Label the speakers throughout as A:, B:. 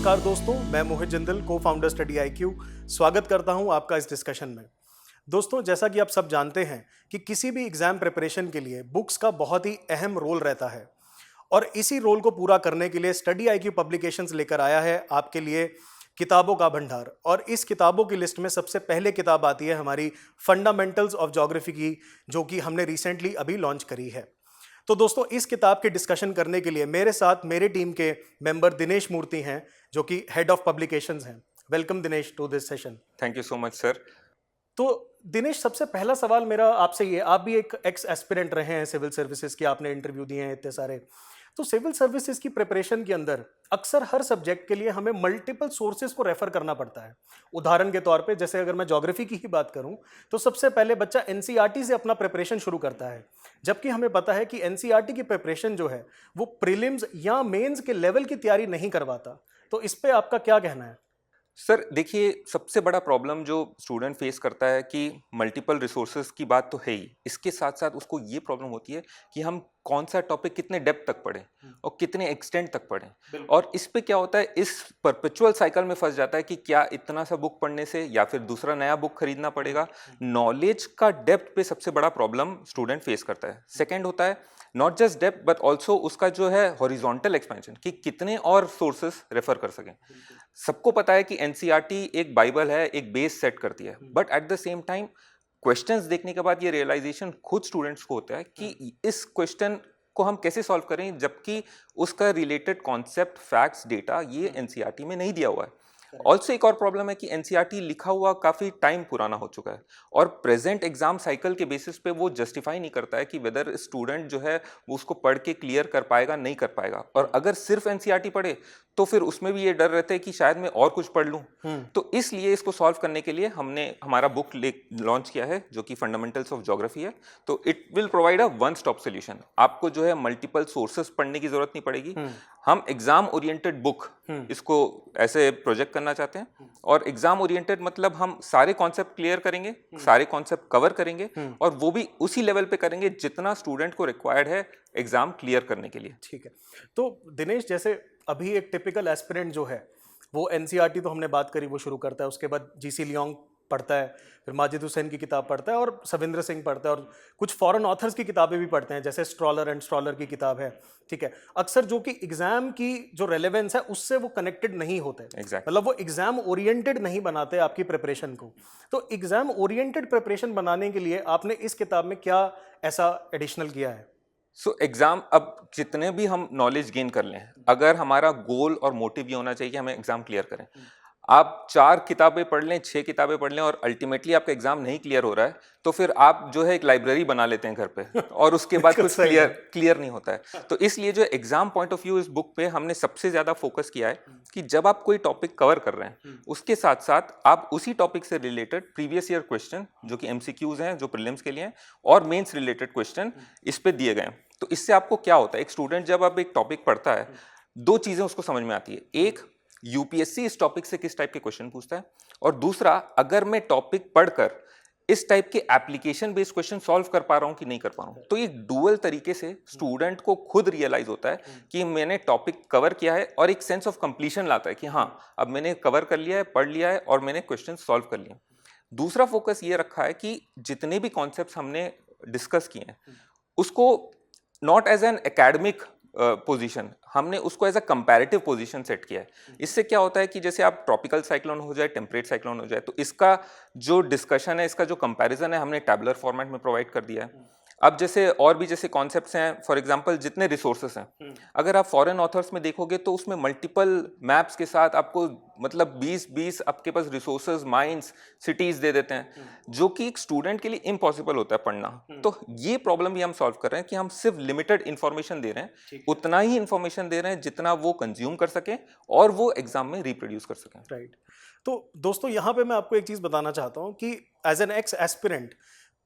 A: नमस्कार दोस्तों, मैं मोहित जिंदल, को फाउंडर स्टडी IQ, स्वागत करता हूं आपका इस डिस्कशन में। दोस्तों, जैसा कि आप सब जानते हैं कि किसी भी एग्जाम प्रिपरेशन के लिए बुक्स का बहुत ही अहम रोल रहता है और इसी रोल को पूरा करने के लिए स्टडी IQ पब्लिकेशंस लेकर आया है आपके लिए किताबों का भंडार। और इस किताबों की लिस्ट में सबसे पहले किताब आती है हमारी फंडामेंटल्स ऑफ ज्योग्राफी की, जो कि हमने रिसेंटली अभी लॉन्च करी है। तो दोस्तों, इस किताब के डिस्कशन करने के लिए मेरे साथ मेरे टीम के मेंबर दिनेश मूर्ति हैं, जो कि हेड ऑफ पब्लिकेशंस हैं। Welcome Dinesh to this session.
B: Thank you so much sir.
A: तो दिनेश, सबसे पहला सवाल मेरा आपसे ये, आप भी एक एक्स एस्पिरेंट रहे हैं सिविल सर्विसेज की, आपने इंटरव्यू दिए हैं इतने सारे। तो सिविल सर्विसेज की प्रिपरेशन के अंदर अक्सर हर सब्जेक्ट के लिए हमें मल्टीपल सोर्सेज को रेफर करना पड़ता है। उदाहरण के तौर पे, जैसे अगर मैं ज्योग्राफी की ही बात करूं, तो सबसे पहले बच्चा NCERT से अपना प्रिपरेशन शुरू करता है, जबकि हमें पता है कि NCERT की प्रिपरेशन जो है वो प्रीलिम्स या मेंस के लेवल की तैयारी नहीं करवाता। तो इस पे आपका क्या कहना है?
B: सर देखिए, सबसे बड़ा प्रॉब्लम जो स्टूडेंट फेस करता है कि मल्टीपल रिसोर्सेज की बात तो है ही, इसके साथ साथ उसको ये प्रॉब्लम होती है कि हम कौन सा टॉपिक कितने डेप्थ तक पढ़ें और कितने एक्सटेंट तक पढ़ें। और इस पे क्या होता है, इस परपेचुअल साइकिल में फंस जाता है कि क्या इतना सा बुक पढ़ने से या फिर दूसरा नया बुक खरीदना पड़ेगा। नॉलेज का डेप्थ पे सबसे बड़ा प्रॉब्लम स्टूडेंट फेस करता है। सेकेंड होता है not just depth but also उसका जो है हॉरिजॉन्टल एक्सपेंशन, कि कितने और सोर्सेस रेफर कर सकें। सबको पता है कि NCERT एक बाइबल है, एक बेस सेट करती है, but at the same time questions देखने के बाद ये रियलाइजेशन खुद स्टूडेंट्स को होता है कि इस क्वेश्चन को हम कैसे सॉल्व करें, जबकि उसका रिलेटेड कॉन्सेप्ट, फैक्ट्स, डेटा ये NCERT में नहीं दिया हुआ है। ऑल्सो एक और प्रॉब्लम है कि NCERT लिखा हुआ काफी टाइम पुराना हो चुका है और प्रेजेंट एग्जाम साइकिल के बेसिस पे वो जस्टिफाई नहीं करता है कि वेदर स्टूडेंट जो है वो उसको पढ़ के क्लियर कर पाएगा नहीं कर पाएगा। और अगर सिर्फ NCERT पढ़े तो फिर उसमें भी ये डर रहता है कि शायद मैं और कुछ पढ़ लूं। तो इसलिए इसको सॉल्व करने के लिए हमने हमारा बुक लॉन्च किया है, जो कि फंडामेंटल्स ऑफ ज्योग्राफी है। तो it will provide a one stop solution. आपको जो है मल्टीपल सोर्सेस पढ़ने की जरूरत नहीं पड़ेगी। हम एग्जाम ओरिएंटेड बुक इसको ऐसे प्रोजेक्ट करना चाहते हैं। और एग्जाम ओरिएंटेड मतलब हम सारे कॉन्सेप्ट क्लियर करेंगे, सारे कॉन्सेप्ट कवर करेंगे और वो भी उसी लेवल पे करेंगे जितना स्टूडेंट को रिक्वायर्ड है एग्जाम क्लियर करने के लिए।
A: ठीक है। तो दिनेश, जैसे अभी एक टिपिकल एस्पिरेंट जो है वो NCERT तो हमने बात करी, वो शुरू करता है, उसके बाद GC लियोंग पढ़ता है, फिर माजिद हुसैन की किताब पढ़ता है और सविंद्र सिंह पढ़ता है, और कुछ फॉरेन ऑथर्स की किताबें भी पढ़ते हैं, जैसे स्ट्रॉलर एंड स्ट्रॉलर की किताब है। ठीक है। अक्सर जो कि एग्जाम की जो रेलेवेंस है उससे वो कनेक्टेड नहीं होते। मतलब वो एग्जाम ओरिएंटेड नहीं बनाते आपकी प्रिपरेशन को। तो एग्जाम ओरिएंटेड प्रिपरेशन बनाने के लिए आपने इस किताब में क्या ऐसा एडिशनल किया है?
B: एग्जाम, अब जितने भी हम नॉलेज गेन कर लें, अगर हमारा गोल और मोटिव ये होना चाहिए कि हमें एग्जाम क्लियर करें, आप 4 किताबें पढ़ लें, 6 किताबें पढ़ लें और अल्टीमेटली आपका एग्जाम नहीं क्लियर हो रहा है, तो फिर आप जो है एक लाइब्रेरी बना लेते हैं घर पे और उसके बाद कुछ क्लियर नहीं होता है। तो इसलिए जो एग्जाम पॉइंट ऑफ व्यू इस बुक पे हमने सबसे ज्यादा फोकस किया है कि जब आप कोई टॉपिक कवर कर रहे हैं, उसके साथ साथ आप उसी टॉपिक से रिलेटेड प्रीवियस ईयर क्वेश्चन, जो कि MCQs हैं, जो प्रीलिम्स के लिए हैं, और मेंस रिलेटेड क्वेश्चन इस पे दिए गए हैं। तो इससे आपको क्या होता है, एक स्टूडेंट जब अब एक टॉपिक पढ़ता है, 2 चीजें उसको समझ में आती है। एक, UPSC इस टॉपिक से किस टाइप के क्वेश्चन पूछता है, और दूसरा, अगर मैं टॉपिक पढ़कर इस टाइप के एप्लीकेशन बेस्ड क्वेश्चन सॉल्व कर पा रहा हूं कि नहीं कर पा रहा हूं। तो एक डुअल तरीके से स्टूडेंट को खुद रियलाइज होता है कि मैंने टॉपिक कवर किया है, और एक सेंस ऑफ कंप्लीशन लाता है कि हाँ, अब मैंने कवर कर लिया है, पढ़ लिया है और मैंने क्वेश्चन सॉल्व कर लिया। दूसरा फोकस ये रखा है कि जितने भी कॉन्सेप्ट्स हमने डिस्कस किए हैं उसको not as an academic position, हमने उसको as a comparative position set किया है। इससे क्या होता है कि जैसे आप ट्रॉपिकल साइक्लोन हो जाए, टेम्परेट साइक्लोन हो जाए, तो इसका जो डिस्कशन है, इसका जो कंपैरिजन है, हमने टैबुलर फॉर्मेट में प्रोवाइड कर दिया है। अब जैसे और भी जैसे कॉन्सेप्ट्स हैं, फॉर एग्जांपल जितने रिसोर्सेस हैं, अगर आप फॉरेन ऑथर्स में देखोगे तो उसमें मल्टीपल मैप्स के साथ आपको मतलब 20 आपके पास रिसोर्सेज, माइंस, सिटीज दे देते हैं, जो कि एक स्टूडेंट के लिए इम्पॉसिबल होता है पढ़ना। तो ये प्रॉब्लम भी हम सॉल्व कर रहे हैं कि हम सिर्फ लिमिटेड इंफॉर्मेशन दे रहे हैं, उतना ही इंफॉर्मेशन दे रहे हैं जितना वो कंज्यूम कर सकें और वो एग्जाम में रिप्रोड्यूस कर सकें।
A: राइट। तो दोस्तों, यहाँ पे मैं आपको एक चीज बताना चाहता हूँ कि as an ex aspirant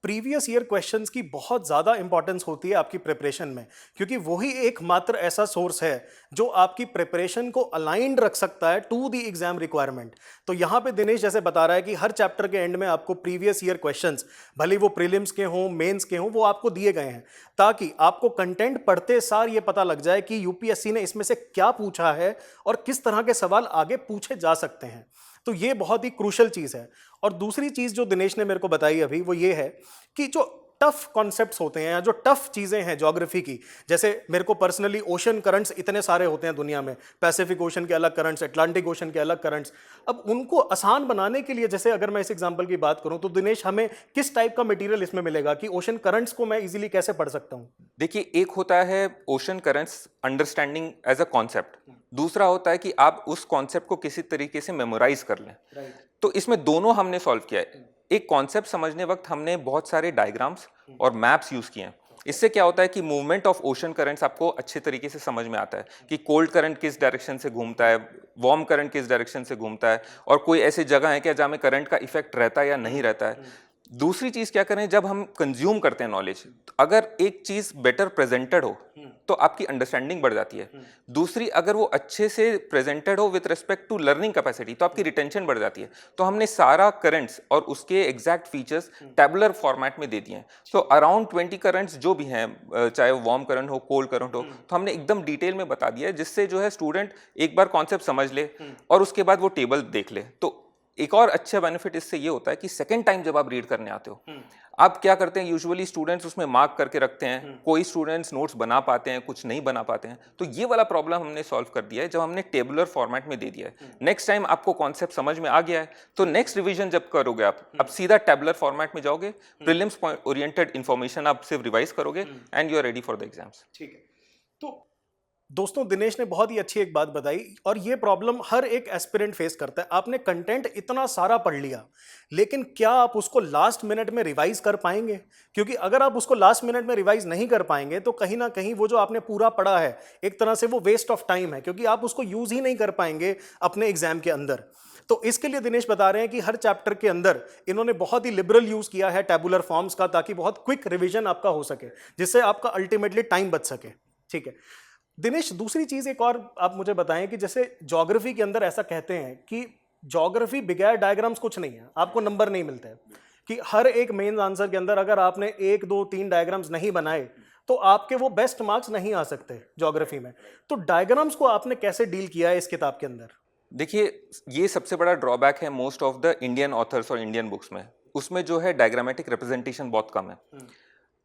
A: previous year questions की बहुत ज़्यादा इंपॉर्टेंस होती है आपकी प्रिपरेशन में, क्योंकि वही एकमात्र ऐसा सोर्स है जो आपकी प्रिपरेशन को अलाइंड रख सकता है टू द एग्जाम रिक्वायरमेंट। तो यहाँ पे दिनेश जैसे बता रहा है कि हर चैप्टर के एंड में आपको प्रीवियस ईयर क्वेश्चंस, भले वो प्रीलिम्स के हों, मेंस के हों, वो आपको दिए गए हैं ताकि आपको कंटेंट पढ़ते सार ये पता लग जाए कि यूपीएससी ने इसमें से क्या पूछा है और किस तरह के सवाल आगे पूछे जा सकते हैं। तो ये बहुत ही क्रूशल चीज़ है। और दूसरी चीज़ जो दिनेश ने मेरे को बताई अभी वो ये है कि जो टफ कॉन्सेप्ट्स होते हैं या जो टफ चीज़ें हैं ज्योग्राफी की, जैसे मेरे को पर्सनली ओशन करंट्स इतने सारे होते हैं दुनिया में, पैसिफिक ओशन के अलग करंट्स, अटलांटिक ओशन के अलग करंट्स, अब उनको आसान बनाने के लिए, जैसे अगर मैं इस एग्जांपल की बात करूं तो दिनेश हमें किस टाइप का मटेरियल इसमें मिलेगा कि ओशन करंट्स को मैं इजीली कैसे पढ़ सकता हूं?
B: देखिए, एक होता है ocean currents understanding as a concept, दूसरा होता है कि आप उस कॉन्सेप्ट को किसी तरीके से मेमोराइज कर लें। तो इसमें दोनों हमने सॉल्व किया है। एक कॉन्सेप्ट समझने वक्त हमने बहुत सारे डायग्राम्स और मैप्स यूज किए हैं। इससे क्या होता है कि मूवमेंट ऑफ ओशन करंट्स आपको अच्छे तरीके से समझ में आता है कि कोल्ड करंट किस डायरेक्शन से घूमता है, वार्म करंट किस डायरेक्शन से घूमता है, और कोई ऐसी जगह है क्या जहाँ में करंट का इफेक्ट रहता है या नहीं रहता है। दूसरी चीज क्या करें, जब हम कंज्यूम करते हैं नॉलेज, अगर एक चीज बेटर प्रेजेंटेड हो तो आपकी अंडरस्टैंडिंग बढ़ जाती है। दूसरी, अगर वो अच्छे से प्रेजेंटेड हो with respect to learning capacity, तो आपकी रिटेंशन बढ़ जाती है। तो हमने सारा करंट्स और उसके एग्जैक्ट फीचर्स टैबुलर फॉर्मेट में दे दिए हैं। तो अराउंड 20 करंट्स जो भी हैं, चाहे वो वार्म करंट हो, कोल्ड करंट हो, तो हमने एकदम डिटेल में बता दिया है, जिससे जो है स्टूडेंट एक बार कॉन्सेप्ट समझ ले और उसके बाद वो टेबल देख ले। तो एक और अच्छा बेनिफिट इससे ये होता है कि सेकंड टाइम जब आप रीड करने आते हो, आप क्या करते हैं, यूजुअली स्टूडेंट्स उसमें मार्क करके रखते हैं, कोई स्टूडेंट्स नोट्स बना पाते हैं, कुछ नहीं बना पाते हैं। तो ये वाला प्रॉब्लम हमने सॉल्व कर दिया है जब हमने टेबुलर फॉर्मेट में दे दिया है। नेक्स्ट टाइम आपको कॉन्सेप्ट समझ में आ गया है तो नेक्स्ट रिवीजन जब करोगे आप सीधा टेबुलर फॉर्मेट में जाओगे, प्रीलिम्स ओरिएंटेड इन्फॉर्मेशन आप सिर्फ रिवाइज करोगे and you are ready for the exams.
A: ठीक है। तो दोस्तों, दिनेश ने बहुत ही अच्छी एक बात बताई और ये प्रॉब्लम हर एक एस्पिरेंट फेस करता है। आपने कंटेंट इतना सारा पढ़ लिया, लेकिन क्या आप उसको लास्ट मिनट में रिवाइज कर पाएंगे? क्योंकि अगर आप उसको लास्ट मिनट में रिवाइज नहीं कर पाएंगे तो कहीं ना कहीं वो जो आपने पूरा पढ़ा है एक तरह से वो वेस्ट ऑफ टाइम है, क्योंकि आप उसको यूज ही नहीं कर पाएंगे अपने एग्जाम के अंदर। तो इसके लिए दिनेश बता रहे हैं कि हर चैप्टर के अंदर इन्होंने बहुत ही लिबरल यूज किया है टैबुलर फॉर्म्स का, ताकि बहुत क्विक रिवीजन आपका हो सके, जिससे आपका अल्टीमेटली टाइम बच सके। ठीक है दिनेश, दूसरी चीज एक और आप मुझे बताएं कि जैसे ज्योग्राफी के अंदर ऐसा कहते हैं कि ज्योग्राफी बगैर डायग्राम्स कुछ नहीं है, आपको नंबर नहीं मिलते हैं, कि हर एक मेन आंसर के अंदर अगर आपने 1 2 3 डायग्राम्स नहीं बनाए तो आपके वो बेस्ट मार्क्स नहीं आ सकते ज्योग्राफी में। तो डायग्राम्स को आपने कैसे डील किया है इस किताब के अंदर?
B: देखिए, ये सबसे बड़ा ड्रॉबैक है most of the Indian authors और इंडियन बुक्स में, उसमें जो है डायग्रामेटिक रिप्रेजेंटेशन बहुत कम है।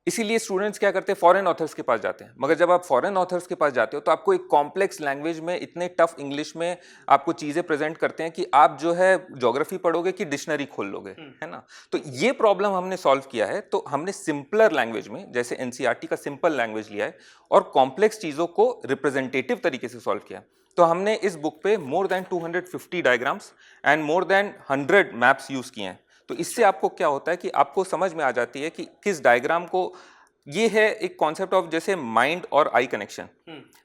B: इसीलिए स्टूडेंट्स क्या करते हैं, फॉरेन ऑथर्स के पास जाते हैं। मगर जब आप फॉरेन ऑथर्स के पास जाते हो तो आपको एक कॉम्प्लेक्स लैंग्वेज में, इतने टफ इंग्लिश में आपको चीज़ें प्रेजेंट करते हैं कि आप जो है ज्योग्राफी पढ़ोगे कि डिक्शनरी खोल लोगे, है ना। तो ये प्रॉब्लम हमने सॉल्व किया है। तो हमने सिंपलर लैंग्वेज में, जैसे एनसीईआरटी का सिंपल लैंग्वेज लिया है और कॉम्प्लेक्स चीज़ों को रिप्रेजेंटेटिव तरीके से सॉल्व किया। तो हमने इस बुक पे more than 250 diagrams and more than 100 maps use किए हैं। तो इससे आपको क्या होता है कि आपको समझ में आ जाती है कि किस डायग्राम को, ये है एक कॉन्सेप्ट ऑफ जैसे माइंड और आई कनेक्शन।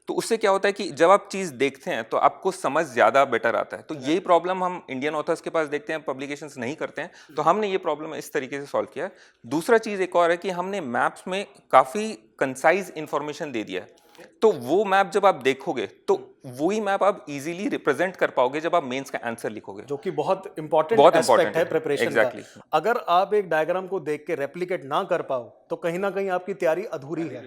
B: तो उससे क्या होता है कि जब आप चीज देखते हैं तो आपको समझ ज्यादा बेटर आता है। तो यही प्रॉब्लम हम इंडियन ऑथर्स के पास देखते हैं, पब्लिकेशंस नहीं करते हैं। तो हमने ये प्रॉब्लम इस तरीके से सॉल्व किया है। दूसरा चीज एक और है कि हमने मैप्स में काफी कंसाइज इंफॉर्मेशन दे दिया है। तो वो मैप जब आप देखोगे तो वही मैप आप इजीली रिप्रेजेंट कर पाओगे जब आप मेंस का आंसर लिखोगे,
A: जो कि बहुत इंपॉर्टेंट एस्पेक्ट है प्रिपरेशन का। अगर आप एक डायग्राम को देख के रेप्लिकेट ना कर पाओ तो कहीं ना कहीं आपकी तैयारी अधूरी है।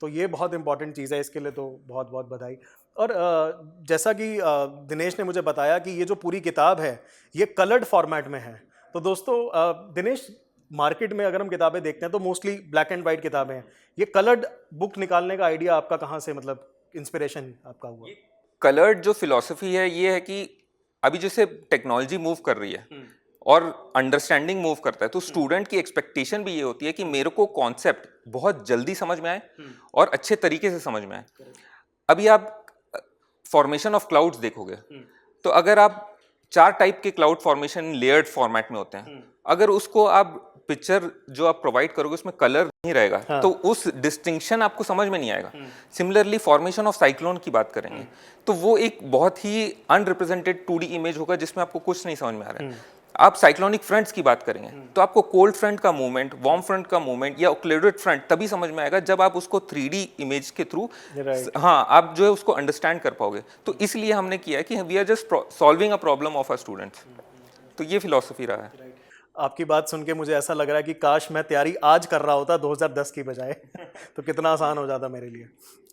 A: तो ये बहुत इंपॉर्टेंट चीज़ है, इसके लिए तो बहुत बहुत बधाई। और जैसा कि दिनेश ने मुझे बताया कि ये जो पूरी किताब है ये कलर्ड फॉर्मेट में है। तो दोस्तों, दिनेश, मार्केट में अगर हम किताबें देखते हैं तो मोस्टली ब्लैक एंड वाइट किताबें हैं। ये कलर्ड बुक निकालने का आइडिया आपका कहाँ से, मतलब इंस्पिरेशन आपका हुआ?
B: कलर्ड जो फिलॉसफी है ये है कि अभी जैसे टेक्नोलॉजी मूव कर रही है और अंडरस्टैंडिंग मूव करता है, तो स्टूडेंट की एक्सपेक्टेशन भी ये होती है कि मेरे को कॉन्सेप्ट बहुत जल्दी समझ में आए और अच्छे तरीके से समझ में आए। अभी आप फॉर्मेशन ऑफ क्लाउड्स देखोगे तो अगर आप 4 टाइप के क्लाउड फॉर्मेशन लेयर्ड फॉर्मेट में होते हैं, अगर उसको आप पिक्चर जो आप प्रोवाइड करोगे उसमें कलर नहीं रहेगा तो उस डिस्टिंक्शन आपको समझ में नहीं आएगा। सिमिलरली फॉर्मेशन ऑफ साइक्लोन की बात करेंगे तो वो एक बहुत ही अनरिप्रेजेंटेड 2D इमेज होगा जिसमें आपको कुछ नहीं समझ में आ रहा है। आप साइक्लोनिक फ्रंट्स की बात करेंगे तो आपको कोल्ड फ्रंट का मूवमेंट, वार्म फ्रंट का मूवमेंट या ओक्लूडेड फ्रंट तभी समझ में आएगा जब आप उसको 3D इमेज के थ्रू
A: Right.
B: हाँ आप जो है उसको अंडरस्टैंड कर पाओगे। तो इसलिए हमने किया है कि we are just solving a problem of our students. तो ये फिलॉसफी रहा है।
A: आपकी बात सुन के मुझे ऐसा लग रहा है कि काश मैं तैयारी आज कर रहा होता 2010 की बजाय तो कितना आसान हो जाता मेरे लिए।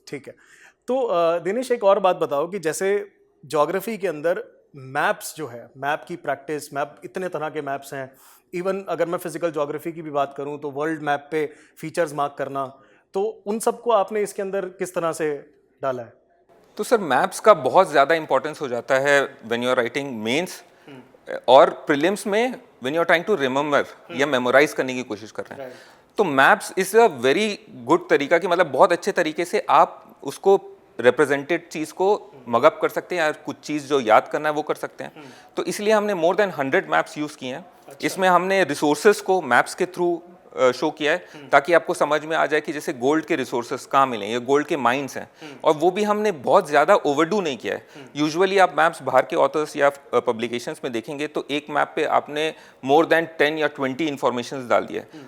A: ठीक है, तो दिनेश एक और बात बताओ कि जैसे ज्योग्राफी के अंदर मैप्स जो है, मैप की प्रैक्टिस, मैप इतने तरह के मैप्स हैं, इवन अगर मैं फिजिकल ज्योग्राफी की भी बात करूं तो वर्ल्ड मैप पे फीचर्स मार्क करना, तो उन सबको आपने इसके अंदर किस तरह से डाला है?
B: तो सर मैप्स का बहुत ज़्यादा इंपॉर्टेंस हो जाता है when you are writing mains और प्रीलिम्स में when you are trying to remember या मेमोराइज करने की कोशिश कर रहे हैं। तो maps is a very good तरीका कि मतलब बहुत अच्छे तरीके से आप उसको रिप्रेजेंटेड चीज़ को मगअप कर सकते हैं या कुछ चीज़ जो याद करना है वो कर सकते हैं। तो इसलिए हमने मोर देन 100 मैप्स यूज़ किए हैं। इसमें हमने रिसोर्सेज को मैप्स के थ्रू शो किया है ताकि आपको समझ में आ जाए कि जैसे गोल्ड के रिसोर्सेज कहाँ मिले, ये गोल्ड के माइंस हैं, और वो भी हमने बहुत ज़्यादा ओवरडू नहीं किया है। यूजुअली आप मैप्स बाहर के ऑथर्स या पब्लिकेशंस में देखेंगे तो एक मैप पे आपने मोर देन 10 या 20 इंफॉर्मेशन डाल दिया है।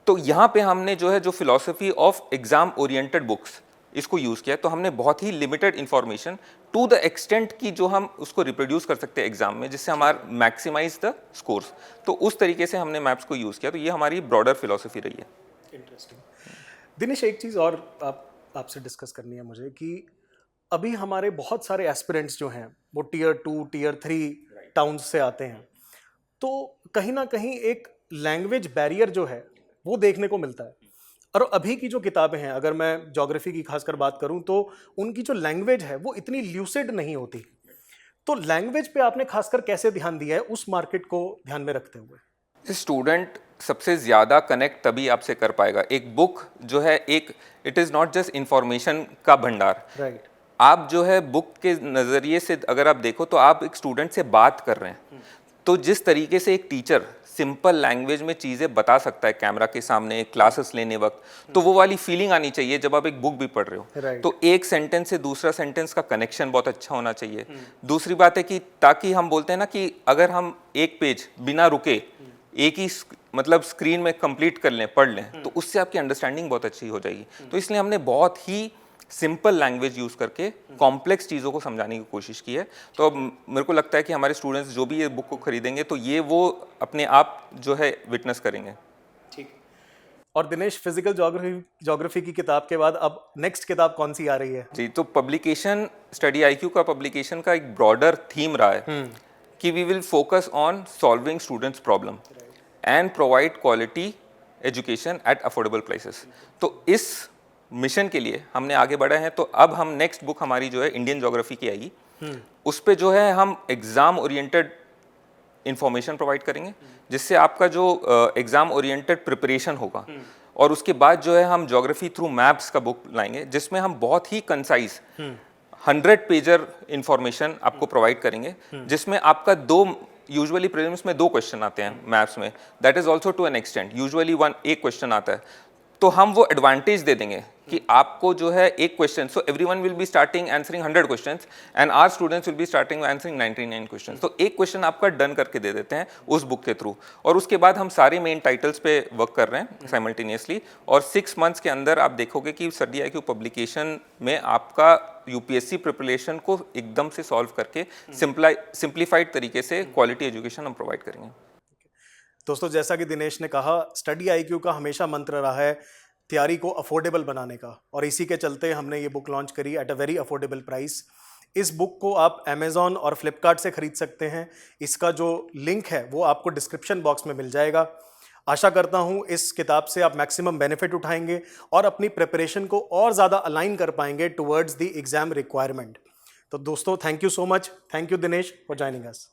B: तो यहाँ पे हमने जो है जो philosophy of exam oriented books इसको यूज़ किया है। तो हमने बहुत ही limited information to the extent की जो हम उसको रिप्रोड्यूस कर सकते हैं एग्जाम में, जिससे हमारा मैक्सिमाइज द स्कोर्स। तो उस तरीके से हमने मैप्स को यूज़ किया। तो ये हमारी ब्रॉडर फिलॉसफी रही है।
A: इंटरेस्टिंग। दिनेश एक चीज़ और आपसे डिस्कस करनी है मुझे कि अभी हमारे बहुत सारे एस्पिरेंट्स जो हैं वो टियर 2 टियर 3 टाउन्स से आते हैं, तो कहीं ना कहीं एक लैंग्वेज बैरियर जो है वो देखने को मिलता है। और अभी की जो किताबें हैं, अगर मैं ज्योग्राफी की खासकर बात करूं तो उनकी जो लैंग्वेज है वो इतनी ल्यूसिड नहीं होती। तो लैंग्वेज पे आपने खासकर कैसे ध्यान दिया है उस मार्केट को ध्यान में रखते हुए?
B: स्टूडेंट सबसे ज़्यादा कनेक्ट तभी आपसे कर पाएगा। एक बुक जो है एक it is not just information का भंडार।
A: राइट।
B: आप जो है बुक के नज़रिए से अगर आप देखो तो आप एक स्टूडेंट से बात कर रहे हैं। तो जिस तरीके से एक टीचर सिंपल लैंग्वेज में चीज़ें बता सकता है कैमरा के सामने क्लासेस लेने वक्त, तो वो वाली फीलिंग आनी चाहिए जब आप एक बुक भी पढ़ रहे हो।
A: Right.
B: तो एक सेंटेंस से दूसरा सेंटेंस का कनेक्शन बहुत अच्छा होना चाहिए। दूसरी बात है कि ताकि हम बोलते हैं ना कि अगर हम एक पेज बिना रुके एक ही मतलब स्क्रीन में कंप्लीट कर लें, पढ़ लें, तो उससे आपकी अंडरस्टैंडिंग बहुत अच्छी हो जाएगी। तो इसलिए हमने बहुत ही सिंपल लैंग्वेज यूज़ करके कॉम्प्लेक्स चीज़ों को समझाने की कोशिश की है। तो अब मेरे को लगता है कि हमारे स्टूडेंट्स जो भी ये बुक को खरीदेंगे तो ये वो अपने आप जो है विटनेस करेंगे।
A: ठीक। और दिनेश फिजिकल ज्योग्राफी की किताब के बाद अब नेक्स्ट किताब कौन सी आ रही है?
B: जी, तो पब्लिकेशन स्टडी आईक्यू का पब्लिकेशन का एक ब्रॉडर थीम रहा है कि we will focus on solving students problem and provide quality education at affordable prices. तो इस मिशन के लिए हमने आगे बढ़े हैं। तो अब हम नेक्स्ट बुक हमारी जो है इंडियन ज्योग्राफी की आएगी। उस पे जो है हम एग्जाम ओरिएंटेड इंफॉर्मेशन प्रोवाइड करेंगे, जिससे आपका जो एग्जाम ओरिएंटेड प्रिपरेशन होगा। और उसके बाद जो है हम ज्योग्राफी थ्रू मैप्स का बुक लाएंगे, जिसमें हम बहुत ही कंसाइज 100 पेजर इंफॉर्मेशन आपको प्रोवाइड करेंगे, जिसमें आपका यूजुअली प्रीलिम्स में 2 क्वेश्चन आते हैं मैप्स में, that is also to an extent, usually एक क्वेश्चन आता है। तो हम वो एडवांटेज दे देंगे कि आपको जो है एक question, so everyone will be starting answering 100 questions and our students will be starting answering 99 questions. तो एक क्वेश्चन आपका डन करके दे देते हैं उस बुक के थ्रू। और उसके बाद हम सारे मेन टाइटल्स पे वर्क कर रहे हैं साइमल्टेनियसली। और 6 मंथ्स के अंदर आप देखोगे कि स्टडी आईक्यू पब्लिकेशन में आपका यूपीएससी प्रिपरेशन को एकदम से सॉल्व करके सिंप्लीफाइड तरीके से क्वालिटी एजुकेशन हम प्रोवाइड करेंगे।
A: दोस्तों, जैसा कि दिनेश ने कहा, स्टडी आईक्यू का हमेशा मंत्र रहा है तैयारी को अफोर्डेबल बनाने का, और इसी के चलते हमने ये बुक लॉन्च करी at a very affordable price. इस बुक को आप अमेज़ॉन और फ्लिपकार्ट से खरीद सकते हैं। इसका जो लिंक है वो आपको डिस्क्रिप्शन बॉक्स में मिल जाएगा। आशा करता हूँ इस किताब से आप मैक्सिमम बेनिफिट उठाएंगे और अपनी प्रिपरेशन को और ज़्यादा अलाइन कर पाएंगे टुवर्ड्स द एग्जाम रिक्वायरमेंट। तो दोस्तों, thank you so much. Thank you Dinesh for joining us.